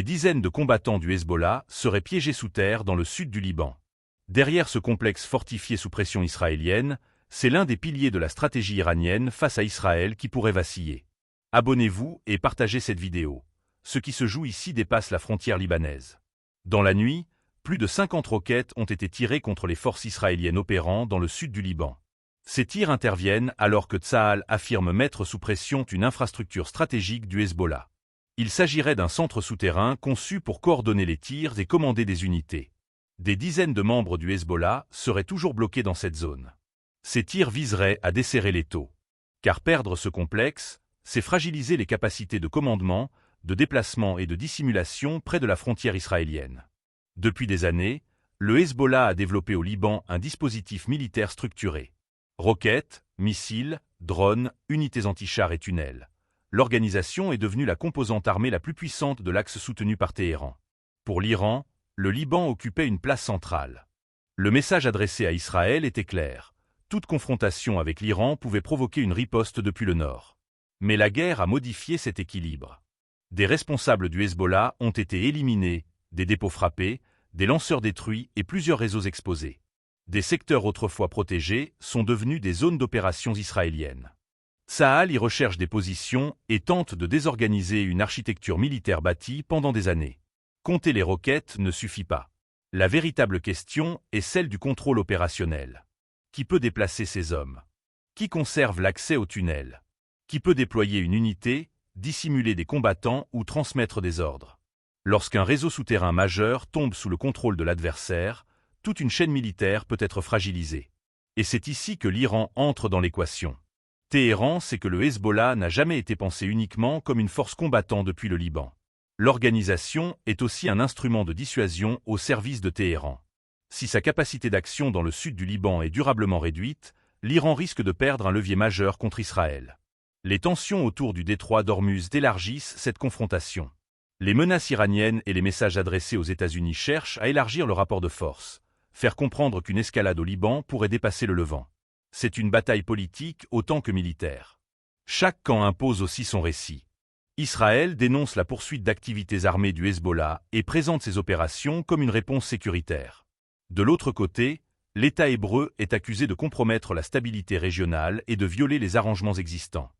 Des dizaines de combattants du Hezbollah seraient piégés sous terre dans le sud du Liban. Derrière ce complexe fortifié sous pression israélienne, c'est l'un des piliers de la stratégie iranienne face à Israël qui pourrait vaciller. Abonnez-vous et partagez cette vidéo. Ce qui se joue ici dépasse la frontière libanaise. Dans la nuit, plus de 50 roquettes ont été tirées contre les forces israéliennes opérant dans le sud du Liban. Ces tirs interviennent alors que Tsahal affirme mettre sous pression une infrastructure stratégique du Hezbollah. Il s'agirait d'un centre souterrain conçu pour coordonner les tirs et commander des unités. Des dizaines de membres du Hezbollah seraient toujours bloqués dans cette zone. Ces tirs viseraient à desserrer l'étau. Car perdre ce complexe, c'est fragiliser les capacités de commandement, de déplacement et de dissimulation près de la frontière israélienne. Depuis des années, le Hezbollah a développé au Liban un dispositif militaire structuré. Roquettes, missiles, drones, unités anti-chars et tunnels. L'organisation est devenue la composante armée la plus puissante de l'axe soutenu par Téhéran. Pour l'Iran, le Liban occupait une place centrale. Le message adressé à Israël était clair. Toute confrontation avec l'Iran pouvait provoquer une riposte depuis le nord. Mais la guerre a modifié cet équilibre. Des responsables du Hezbollah ont été éliminés, des dépôts frappés, des lanceurs détruits et plusieurs réseaux exposés. Des secteurs autrefois protégés sont devenus des zones d'opérations israéliennes. Tsahal y recherche des positions et tente de désorganiser une architecture militaire bâtie pendant des années. Compter les roquettes ne suffit pas. La véritable question est celle du contrôle opérationnel. Qui peut déplacer ces hommes? Qui conserve l'accès aux tunnels? Qui peut déployer une unité, dissimuler des combattants ou transmettre des ordres? Lorsqu'un réseau souterrain majeur tombe sous le contrôle de l'adversaire, toute une chaîne militaire peut être fragilisée. Et c'est ici que l'Iran entre dans l'équation. Téhéran sait que le Hezbollah n'a jamais été pensé uniquement comme une force combattante depuis le Liban. L'organisation est aussi un instrument de dissuasion au service de Téhéran. Si sa capacité d'action dans le sud du Liban est durablement réduite, l'Iran risque de perdre un levier majeur contre Israël. Les tensions autour du détroit d'Ormuz élargissent cette confrontation. Les menaces iraniennes et les messages adressés aux États-Unis cherchent à élargir le rapport de force, faire comprendre qu'une escalade au Liban pourrait dépasser le Levant. C'est une bataille politique autant que militaire. Chaque camp impose aussi son récit. Israël dénonce la poursuite d'activités armées du Hezbollah et présente ses opérations comme une réponse sécuritaire. De l'autre côté, l'État hébreu est accusé de compromettre la stabilité régionale et de violer les arrangements existants.